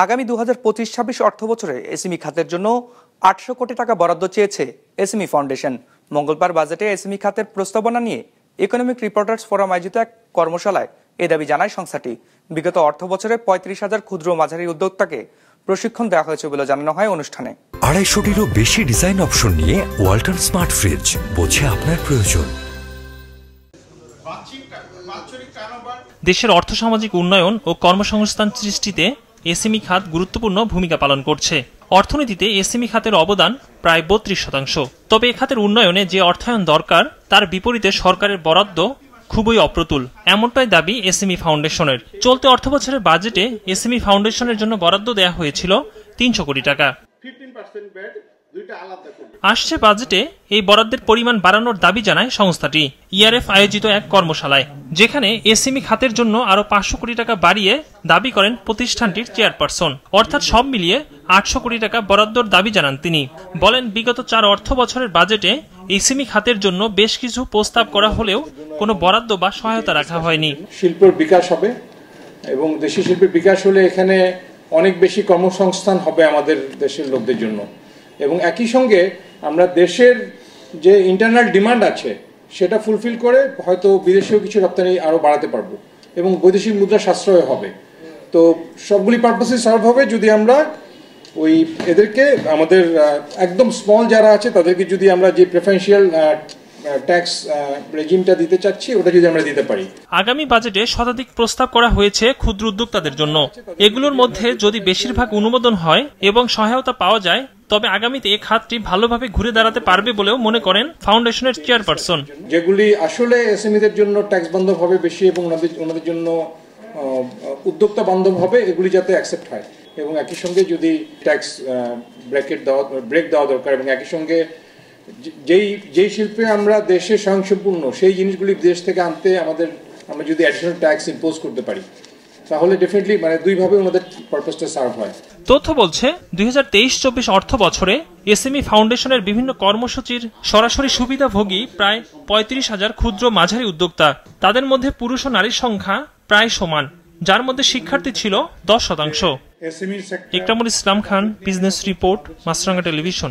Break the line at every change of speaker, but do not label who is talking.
আগামী 2025-26 অর্থবছরে এসএমই খাতের জন্য 800 কোটি টাকা বরাদ্দ চেয়েছে এসএমই ফাউন্ডেশন। মঙ্গলবার বাজেটে এসএমই খাতের প্রস্তাবনা নিয়ে ইকোনমিক রিপোর্টার্স ফোরাম আয়োজিত এক কর্মশালায় এ দাবি জানায় সংস্থাটি। বিগত অর্থবছরে 35,000 ক্ষুদ্র মাঝারি উদ্যোক্তাকে প্রশিক্ষণ দেওয়া হয়েছে বলে জানানো হয় অনুষ্ঠানে।
250-টিরও বেশি ডিজাইন অপশন নিয়ে ওয়ালটন স্মার্ট ফ্রিজ, বোঝে আপনার প্রয়োজন।
দেশের অর্থসামাজিক উন্নয়ন ও কর্মসংস্থান সৃষ্টিতে এসএমই খাত গুরুত্বপূর্ণ ভূমিকা পালন করছে। অর্থনীতিতে এসএমই খাতের অবদান প্রায় 32%। তবে এ খাতের উন্নয়নে যে অর্থায়ন দরকার তার বিপরীতে সরকারের বরাদ্দ খুবই অপ্রতুল, এমনটাই দাবি এসএমই ফাউন্ডেশনের। চলতি অর্থবছরের বাজেটে এসএমই ফাউন্ডেশনের জন্য বরাদ্দ দেওয়া হয়েছিল 300 কোটি টাকা। আসছে বাজেটে এই বরাদ্দের পরিমাণ বাড়ানোর দাবি জানায় সংস্থাটি ইআরএফ আয়োজিত এক কর্মশালায়, যেখানে এসএমই খাতের জন্য আরো 500 কোটি টাকা বাড়িয়ে দাবি করেন প্রতিষ্ঠানটির চেয়ারপারসন। অর্থাৎ সব মিলিয়ে 800 কোটি টাকা বরাদ্দর দাবি জানান তিনি। বলেন, বিগত 4 অর্থ বছরের বাজেটে এসএমই খাতের জন্য বেশ কিছু প্রস্তাব করা হলেও কোনো বরাদ্দ বা সহায়তা রাখা হয়নি।
শিল্পের বিকাশ হবে এবং দেশি শিল্পের বিকাশ হলে এখানে অনেক বেশি কর্মসংস্থান হবে আমাদের দেশের লোকদের জন্য, এবং একই সঙ্গে আমরা দেশের যে ইন্টারনাল ডিমান্ড আছে সেটা ফুলফিল করে হয়তো বিদেশেও কিছু রপ্তানি আরও বাড়াতে পারবো এবং বৈদেশিক মুদ্রা সাশ্রয় হবে। তো সবগুলি পারপাসে সার্ভ হবে যদি আমরা ওই এদেরকে আমাদের একদম স্মল যারা আছে তাদেরকে যদি আমরা যে প্রেফারেন্সিয়াল ট্যাক্স রেজিমটা দিতে চাচ্ছি ওটা যদি আমরা দিতে পারি।
আগামী বাজেটে শতাধিক প্রস্তাব করা হয়েছে ক্ষুদ্র উদ্যোক্তাদের জন্য। এগুলোর মধ্যে যদি বেশিরভাগ অনুমোদন হয় এবং সহায়তা পাওয়া যায় তবে আগামীতে এই খাতটি ভালোভাবে ঘুরে দাঁড়াতে পারবে বলেও মনে করেন ফাউন্ডেশনের চেয়ারপারসন।
যেগুলি আসলে এসএমইদের জন্য ট্যাক্স বান্ধব হবে বেশি এবং ওনাদের জন্য উদ্যোক্তা বান্ধব হবে, এগুলি যাতে অ্যাকসেপ্ট হয় এবং একই সঙ্গে যদি ট্যাক্স ব্রেক দেওয়া দরকার এবং একই সঙ্গে যেই শিল্পে আমরা দেশে স্বয়ংসম্পূর্ণ সেই জিনিসগুলি দেশ থেকে আনতে আমরা যদি অ্যাডিশনাল ট্যাক্স ইম্পোজ করতে পারি তাহলে ডেফিনেটলি দুইভাবে ওনাদের পারপাসটা সার্ভ হয়।
তথ্য বলছে 2023-24 অর্থ বছরে এসএমই ফাউন্ডেশনের বিভিন্ন কর্মসূচির সরাসরি সুবিধাভোগী প্রায় 35,000 ক্ষুদ্র মাঝারি উদ্যোক্তা। তাদের মধ্যে পুরুষ ও নারীর সংখ্যা প্রায় সমান, যার মধ্যে শিক্ষার্থী ছিল 10%। ইকরামুল ইসলাম খান, বিজনেস রিপোর্ট, মাছরাঙ্গা টেলিভিশন।